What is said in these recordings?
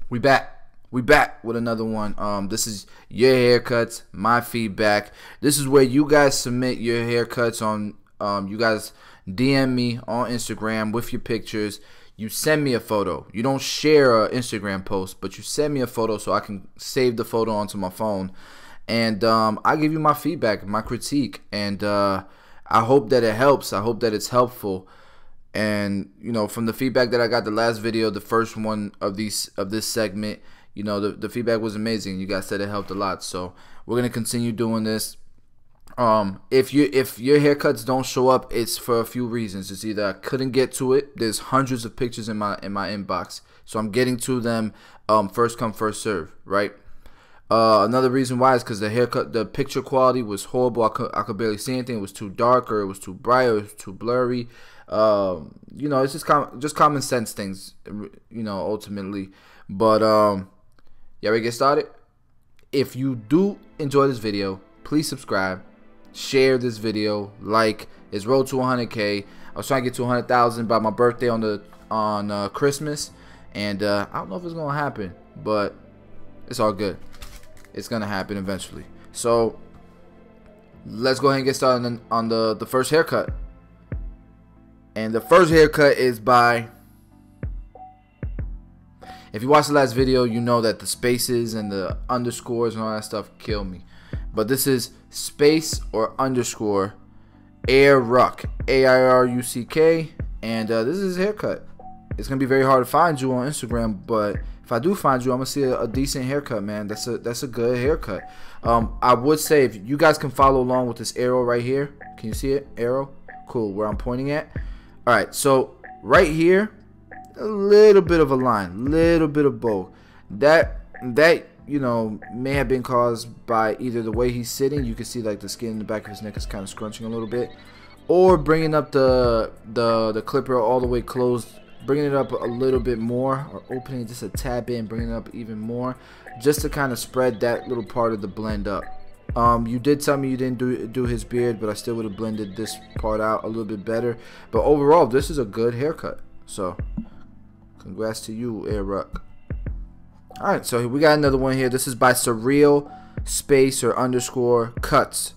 We back. We back with another one. This is your haircuts, my feedback. This is where you guys submit your haircuts on. You guys DM me on Instagram with your pictures. You send me a photo. You don't share an Instagram post, but you send me a photo so I can save the photo onto my phone, and I give you my feedback, my critique, and I hope that it helps. I hope that it's helpful. And you know, from the feedback that I got the last video, the first one of this segment, you know, the feedback was amazing. You guys said it helped a lot, so we're gonna continue doing this. If your haircuts don't show up, it's for a few reasons. It's either I couldn't get to it. There's hundreds of pictures in my inbox, so I'm getting to them first come first serve, right? Another reason why is because the picture quality was horrible. I could barely see anything. It was too dark, or it was too bright, or it was too blurry. You know, it's just common sense things, you know, ultimately. But yeah, we get started. If you do enjoy this video, please subscribe, share this video, like. It's road to 100K. I was trying to get to 100,000 by my birthday on Christmas, and I don't know if it's gonna happen, but it's all good. It's gonna happen eventually. So let's go ahead and get started on the first haircut. And the first haircut is by, if you watched the last video, you know that the spaces and the underscores and all that stuff kill me. But this is space or underscore AIRRUCK, AIRRUCK, and this is his haircut. It's gonna be very hard to find you on Instagram, but if I do find you, I'm gonna see a decent haircut, man. That's a good haircut. I would say if you guys can follow along with this arrow right here. Can you see it? Arrow, cool. Where I'm pointing at. All right, so right here, a little bit of a line, little bit of bow. That you know, may have been caused by either the way he's sitting. You can see like the skin in the back of his neck is kind of scrunching a little bit, or bringing up the clipper all the way closed, bringing it up a little bit more, or opening it just a tad bit and bringing it up even more, just to kind of spread that little part of the blend up. You did tell me you didn't do his beard, but I still would have blended this part out a little bit better. But overall, this is a good haircut. So, congrats to you, AIRRUCK. Alright, so we got another one here. This is by SURREAL space or underscore cuts.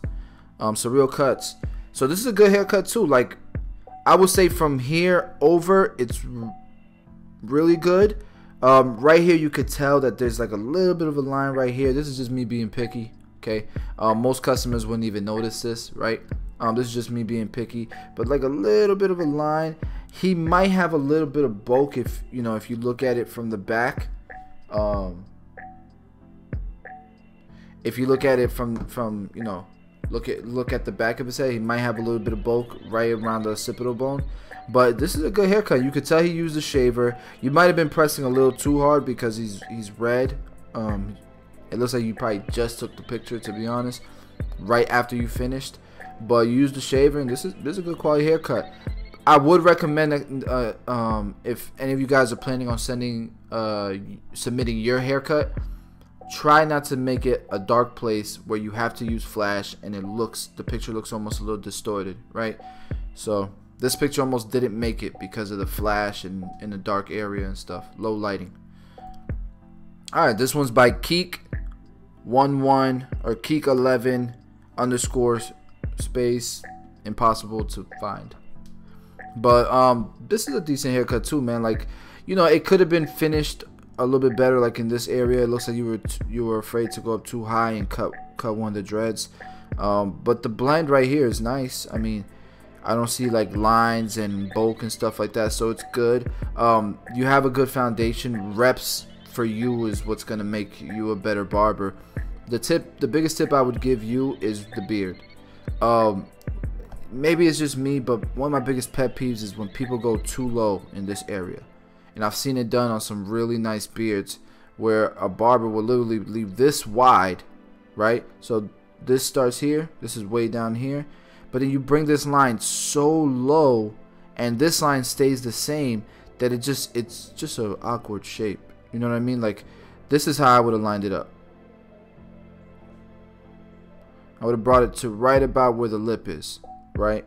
SURREAL cuts. So this is a good haircut too. Like, I would say from here over, it's really good. Right here, you could tell that there's like a little bit of a line right here. This is just me being picky. Okay, most customers wouldn't even notice this, right? This is just me being picky, but like a little bit of a line. He might have a little bit of bulk if you know, if you look at it from the back. If you look at it from you know, look at the back of his head, he might have a little bit of bulk right around the occipital bone. But this is a good haircut. You could tell he used a shaver. You might have been pressing a little too hard because he's red. It looks like you probably just took the picture, to be honest, right after you finished. But you used the shaver, and this is a good quality haircut. I would recommend that if any of you guys are planning on submitting your haircut, try not to make it a dark place where you have to use flash and the picture looks almost a little distorted, right? So this picture almost didn't make it because of the flash and in the dark area and stuff, low lighting. Alright, this one's by Keek11 or Keek11 underscore space impossible to find. But this is a decent haircut too, man. Like, you know, it could have been finished a little bit better. Like in this area, it looks like you were afraid to go up too high and cut one of the dreads. But the blend right here is nice. I mean, I don't see like lines and bulk and stuff like that, so it's good. You have a good foundation. Reps for you is what's gonna make you a better barber. The biggest tip I would give you is the beard. Maybe it's just me, but one of my biggest pet peeves is when people go too low in this area. And I've seen it done on some really nice beards where a barber will literally leave this wide, right? So this starts here, this is way down here, but then you bring this line so low and this line stays the same that it's just an awkward shape. You know what I mean? Like, this is how I would have lined it up. I would have brought it to right about where the lip is, right?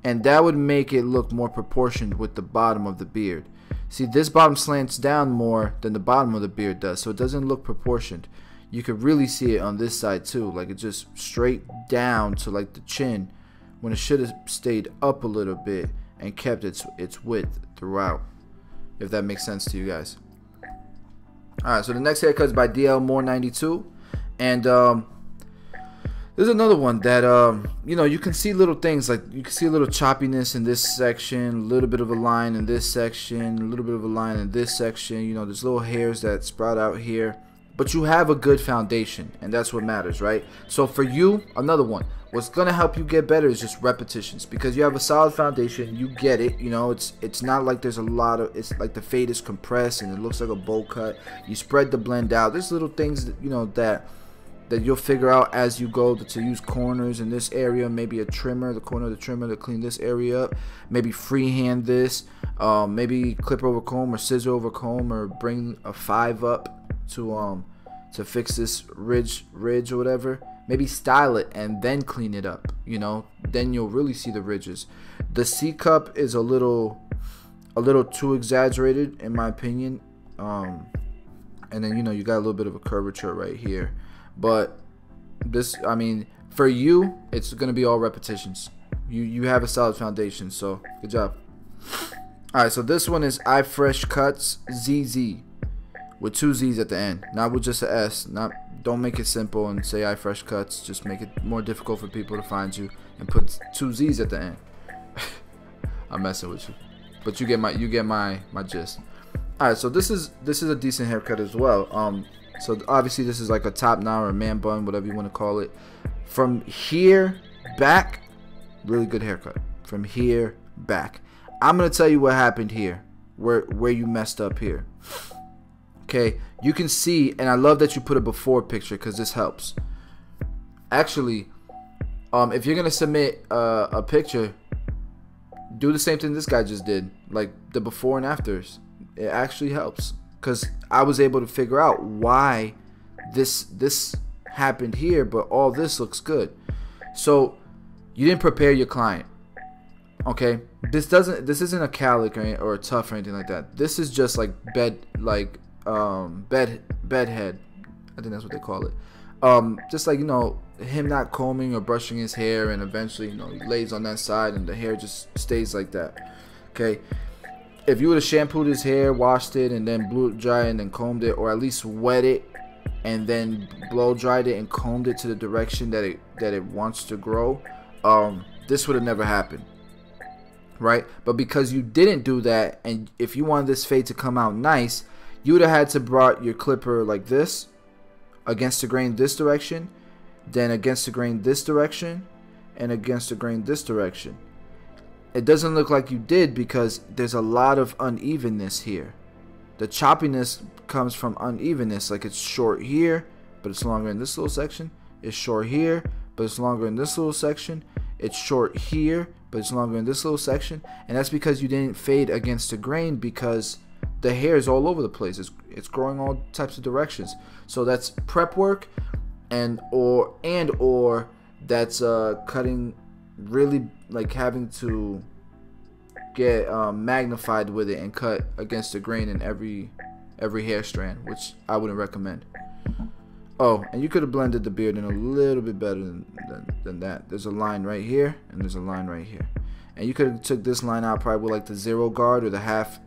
And that would make it look more proportioned with the bottom of the beard. See, this bottom slants down more than the bottom of the beard does, so it doesn't look proportioned. You could really see it on this side too, like it just straight down to like the chin, when it should have stayed up a little bit and kept its width throughout, if that makes sense to you guys. Alright, so the next haircut is by DL Moore 92, and there's another one that you know, you can see little things, like you can see a little choppiness in this section, a little bit of a line in this section, a little bit of a line in this section. You know, there's little hairs that sprout out here, but you have a good foundation, and that's what matters, right? So for you, another one, what's gonna help you get better is just repetitions, because you have a solid foundation. You get it, you know, it's not like there's a lot of, it's like the fade is compressed and it looks like a bowl cut. You spread the blend out. There's little things that, you know, that you'll figure out as you go, to use corners in this area, maybe a trimmer, the corner of the trimmer to clean this area up, maybe freehand this, maybe clip over comb or scissor over comb, or bring a 5 up to fix this ridge or whatever. Maybe style it and then clean it up, you know, then you'll really see the ridges. The C cup is a little too exaggerated in my opinion, and then, you know, you got a little bit of a curvature right here. But this, I mean, for you, it's gonna be all repetitions. You have a solid foundation, so good job. All right, so this one is iFresh Cuts ZZ with 2 Z's at the end, not with just an S. Don't make it simple and say iFresh Cuts. Just make it more difficult for people to find you and put 2 Z's at the end. I'm messing with you, but you get my gist. All right, so this is a decent haircut as well. So obviously this is like a top knot or a man bun, whatever you want to call it. From here back, really good haircut. From here back, I'm gonna tell you what happened here, where you messed up here. Okay, you can see, and I love that you put a before picture because this helps. Actually, if you're gonna submit a picture, do the same thing this guy just did, like the before and afters. It actually helps, because I was able to figure out why this happened here, but all this looks good. So you didn't prepare your client. Okay, this isn't a calic or a tuft or anything like that. This is just like bed head. I think that's what they call it. Just like, you know, him not combing or brushing his hair, and eventually, you know, he lays on that side and the hair just stays like that. Okay, if you would have shampooed his hair, washed it, and then blew it dry and then combed it, or at least wet it and then blow dried it and combed it to the direction that it wants to grow, this would have never happened, right? But because you didn't do that, and if you wanted this fade to come out nice, you would have had to brought your clipper like this, against the grain this direction, then against the grain this direction, and against the grain this direction. It doesn't look like you did because there's a lot of unevenness here. The choppiness comes from unevenness, like it's short here, but it's longer in this little section. It's short here, but it's longer in this little section. It's short here, but it's longer in this little section. And that's because you didn't fade against the grain, because the hair is all over the place. It's growing all types of directions. So that's prep work, and or that's cutting, really like having to get magnified with it and cut against the grain in every hair strand, which I wouldn't recommend. Oh, and you could have blended the beard in a little bit better than that. There's a line right here, and there's a line right here, and you could have took this line out probably with like the 0 guard or the half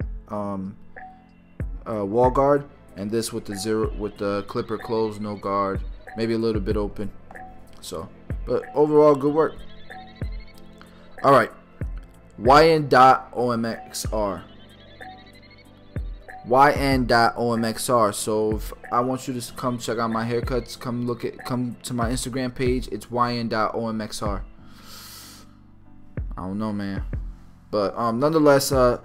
wall guard, and this with the clipper closed, no guard, maybe a little bit open. So, but overall, good work. All right, YN.OMXR. YN.OMXR. So if I want you to come check out my haircuts, come to my Instagram page. It's YN.OMXR. I don't know, man, but nonetheless, I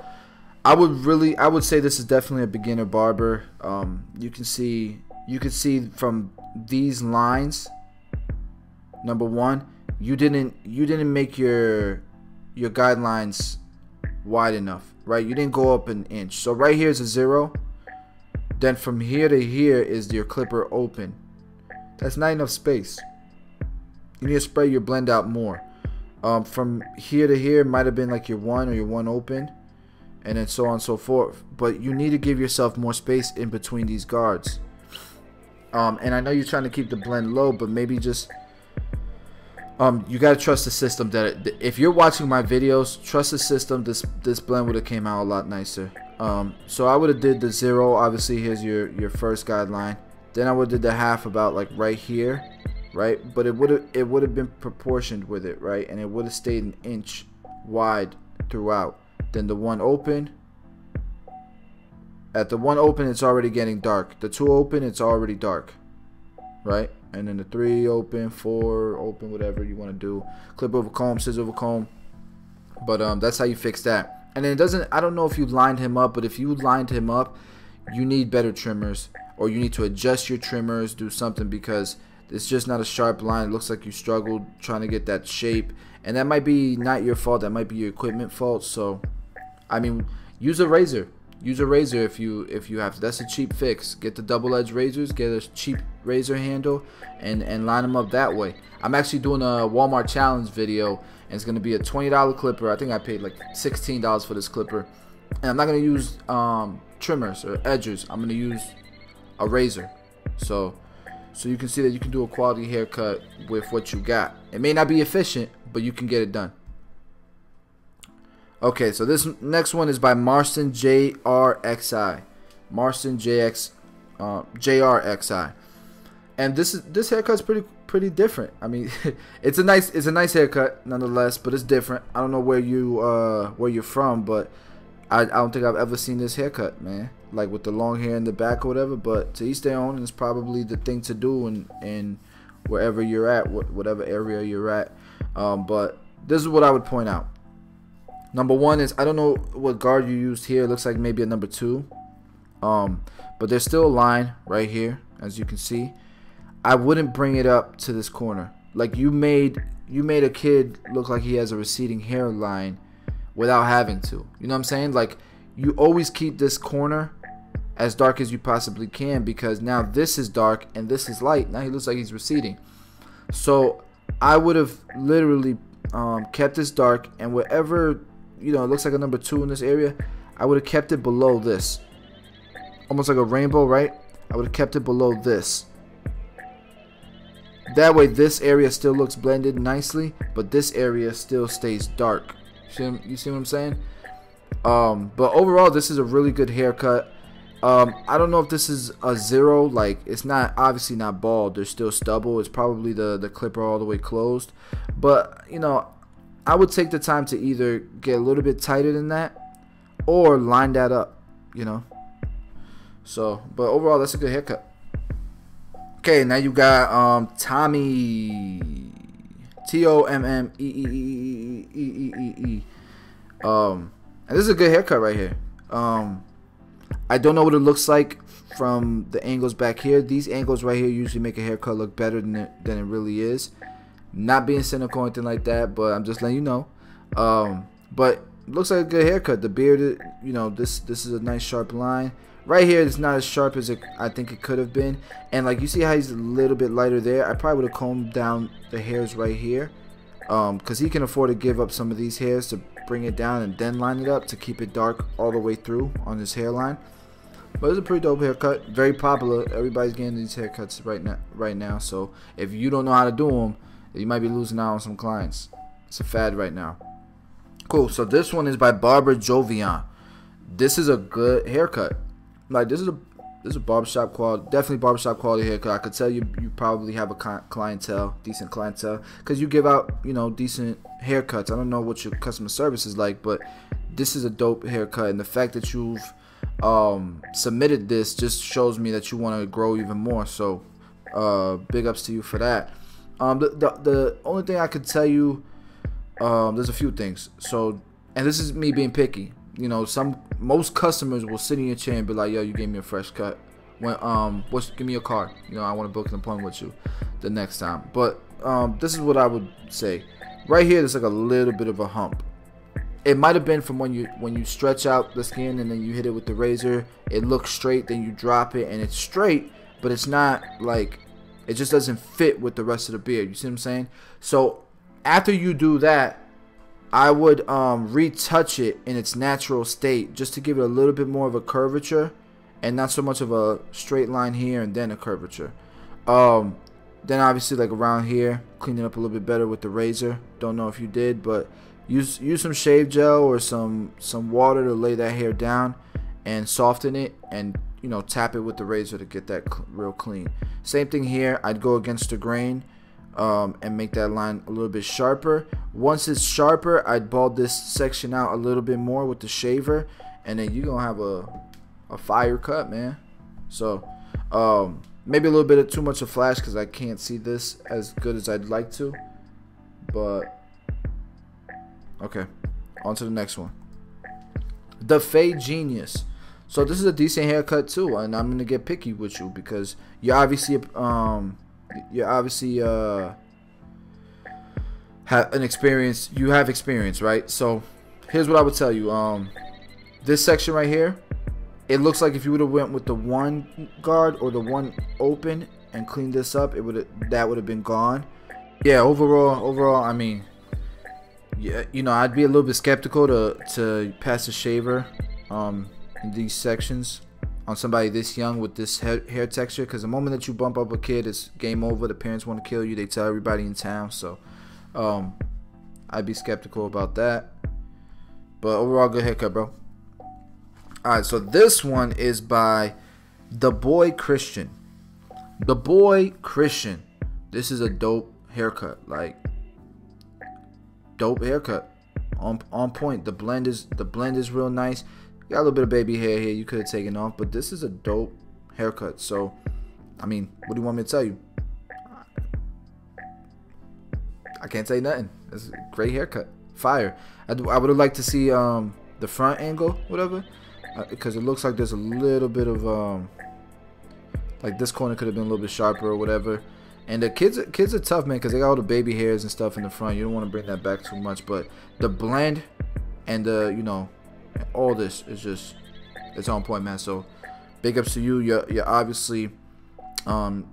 would say this is definitely a beginner barber. You can see from these lines. Number one, you didn't make your guidelines wide enough, right? You didn't go up an inch. So right here is a 0. Then from here to here is your clipper open. That's not enough space. You need to spread your blend out more. From here to here might have been like your 1 or your 1 open, and then so on and so forth. But you need to give yourself more space in between these guards. And I know you're trying to keep the blend low, but maybe just you gotta trust the system. That if you're watching my videos, trust the system. This blend would have came out a lot nicer. So I would have did the 0. Obviously, here's your first guideline. Then I would have did the half about like right here, right? But it would have been proportioned with it, right? And it would have stayed an inch wide throughout. Then the 1 open. At the 1 open, it's already getting dark. The 2 open, it's already dark, right? And then the 3 open, 4 open, whatever you want to do. Clip over comb, scissor over comb. But that's how you fix that. And then it doesn't. I don't know if you lined him up, but if you lined him up, you need better trimmers, or you need to adjust your trimmers, do something, because it's just not a sharp line. It looks like you struggled trying to get that shape, and that might be not your fault. That might be your equipment fault. So, I mean, use a razor. Use a razor if you have to. That's a cheap fix. Get the double-edged razors. Get a cheap razor handle and line them up that way. I'm actually doing a Walmart challenge video, and it's gonna be a $20 clipper. I think I paid like $16 for this clipper, and I'm not gonna use trimmers or edgers. I'm gonna use a razor. So you can see that you can do a quality haircut with what you got. It may not be efficient, but you can get it done. Okay, so this next one is by MARSTONJRXI. JRXI. And this haircut's pretty different. I mean, it's a nice haircut nonetheless, but it's different. I don't know where you're from, but I don't think I've ever seen this haircut, man. Like with the long hair in the back or whatever. But to each their own, and it's probably the thing to do in wherever you're at, whatever area you're at. But this is what I would point out. Number 1 is, I don't know what guard you used here. It looks like maybe a number 2. But there's still a line right here, as you can see. I wouldn't bring it up to this corner. Like you made a kid look like he has a receding hairline without having to. You know what I'm saying? Like, you always keep this corner as dark as you possibly can, because now this is dark and this is light. Now he looks like he's receding. So I would have literally kept this dark, and wherever, you know, it looks like a number 2 in this area, I would have kept it below this. Almost like a rainbow, right? I would have kept it below this. That way this area still looks blended nicely, but this area still stays dark. You see what I'm saying? But overall, this is a really good haircut. I don't know if this is a 0. Like, it's not, obviously not bald. There's still stubble. It's probably the clipper all the way closed. But, you know, I would take the time to either get a little bit tighter than that or line that up, you know. So, but overall, that's a good haircut. Okay, now you got TOMMEEEE. TOMMEEEE. And this is a good haircut right here. I don't know what it looks like from the angles back here. These angles right here usually make a haircut look better than it really is. Not being cynical or anything like that, but I'm just letting you know. But looks like a good haircut. The beard, you know, this is a nice sharp line. Right here, it's not as sharp as I think it could have been. And like, you see how he's a little bit lighter there. I probably would have combed down the hairs right here, because he can afford to give up some of these hairs to bring it down and then line it up to keep it dark all the way through on his hairline. But it's a pretty dope haircut. Very popular. Everybody's getting these haircuts right now. So if you don't know how to do them, you might be losing out on some clients. It's a fad right now. Cool. So this one is by BARBERJOVIAN. This is a good haircut. Like, this is a barbershop quality, definitely barbershop quality haircut. I could tell you probably have a clientele, decent clientele, because you give out, you know, decent haircuts. I don't know what your customer service is like, but this is a dope haircut, and the fact that you've submitted this just shows me that you want to grow even more. So big ups to you for that. The only thing I could tell you, there's a few things. So, and this is me being picky. You know, most customers will sit in your chair and be like, "Yo, you gave me a fresh cut. When give me a card. You know, I want to book an appointment with you the next time." But this is what I would say. Right here, there's like a little bit of a hump. It might have been from when you stretch out the skin and then you hit it with the razor. It looks straight, then you drop it and it's straight, but it's not like, it just doesn't fit with the rest of the beard. You see what I'm saying? So after you do that, I would retouch it in its natural state just to give it a little bit more of a curvature and not so much of a straight line here and then a curvature. Then obviously like around here, clean it up a little bit better with the razor. Don't know if you did, but use some shave gel or some water to lay that hair down and soften it, and you know, tap it with the razor to get that real clean. Same thing here. I'd go against the grain and make that line a little bit sharper. Once it's sharper, I'd bald this section out a little bit more with the shaver, and then you're gonna have a fire cut, man. So maybe a little bit of too much of flash because I can't see this as good as I'd like to, but okay, on to the next one. The Fade Genius. So this is a decent haircut too, and I'm gonna get picky with you because you obviously have an experience. You have experience, right? So here's what I would tell you. This section right here, it looks like if you would have went with the one guard or the one open and cleaned this up, that would have been gone. Yeah, overall, I mean, yeah, you know, I'd be a little bit skeptical to pass a shaver in these sections on somebody this young with this hair texture, because the moment that you bump up a kid, it's game over. The parents want to kill you. They tell everybody in town. So I'd be skeptical about that, but overall, good haircut, bro. Alright, so this one is by THEBOICHRISTIAN. THEBOICHRISTIAN. This is a dope haircut, like dope haircut, on point. The blend is real nice. Got a little bit of baby hair here you could have taken off, but this is a dope haircut. So, I mean, what do you want me to tell you? I can't say nothing. It's a great haircut, fire. I would have liked to see the front angle, whatever. Because it looks like there's a little bit of like this corner could have been a little bit sharper or whatever. And the kids are tough, man, because they got all the baby hairs and stuff in the front. You don't want to bring that back too much, but the blend and the, you know, all this is just, it's on point, man. So big ups to you. You're obviously a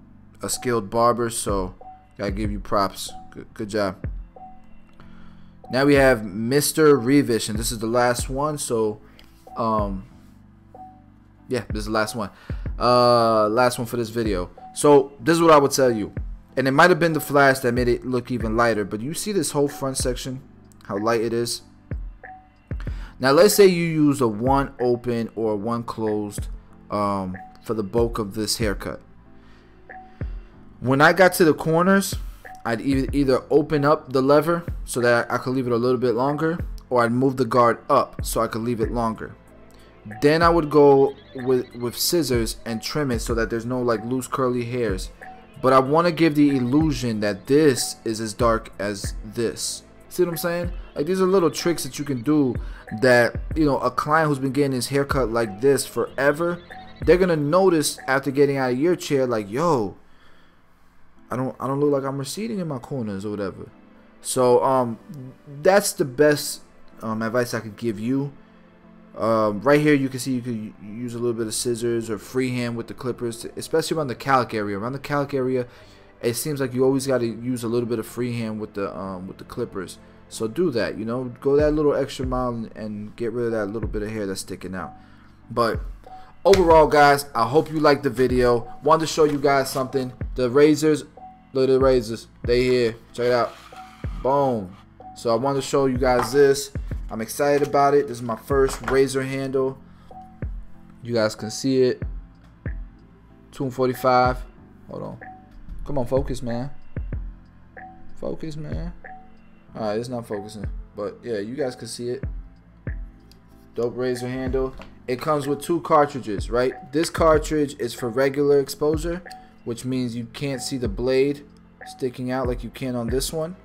skilled barber, so gotta give you props. Good job. Now we have MR.REAVISH, and this is the last one. So yeah, this is the last one. Last one for this video. So this is what I would tell you, and it might have been the flash that made it look even lighter, but you see this whole front section, how light it is. Now let's say you use a one open or one closed for the bulk of this haircut. When I got to the corners, I'd either open up the lever so that I could leave it a little bit longer, or I'd move the guard up so I could leave it longer. Then I would go with scissors and trim it so that there's no like loose curly hairs. But I want to give the illusion that this is as dark as this. See what I'm saying? Like, these are little tricks that you can do that, you know, a client who's been getting his haircut like this forever, they're gonna notice after getting out of your chair, like, yo, I don't look like I'm receding in my corners or whatever. So that's the best advice I could give you. Right here you can see you could use a little bit of scissors or freehand with the clippers, especially around the calic area. Around the calic area, it seems like you always got to use a little bit of freehand with the clippers. So do that, you know, go that little extra mile and get rid of that little bit of hair that's sticking out. But overall, guys, I hope you liked the video. Wanted to show you guys something. The razors, look at the razors, they here. Check it out. Boom. So I wanted to show you guys this. I'm excited about it. This is my first razor handle. You guys can see it. 245. Hold on. Come on, focus, man. Focus, man. Alright, it's not focusing. But yeah, you guys can see it. Dope razor handle. It comes with 2 cartridges, right? This cartridge is for regular exposure, which means you can't see the blade sticking out like you can on this one,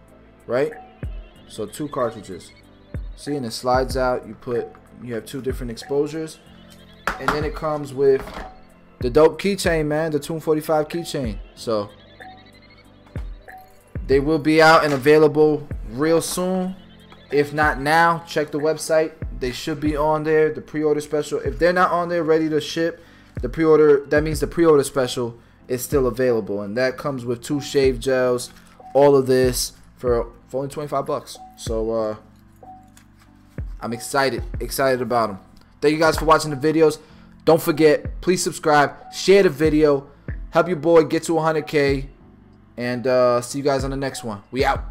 right? So 2 cartridges. See, and it slides out. You have 2 different exposures, and then it comes with the dope keychain, man, the 245 keychain. So they will be out and available real soon. If not now, check the website. They should be on there. The pre-order special. If they're not on there ready to ship, the pre-order, that means the pre-order special is still available, and that comes with 2 shave gels, all of this for only 25 bucks. So I'm excited about them. Thank you guys for watching the videos. Don't forget, please subscribe, share the video, help your boy get to 100K, and see you guys on the next one. We out.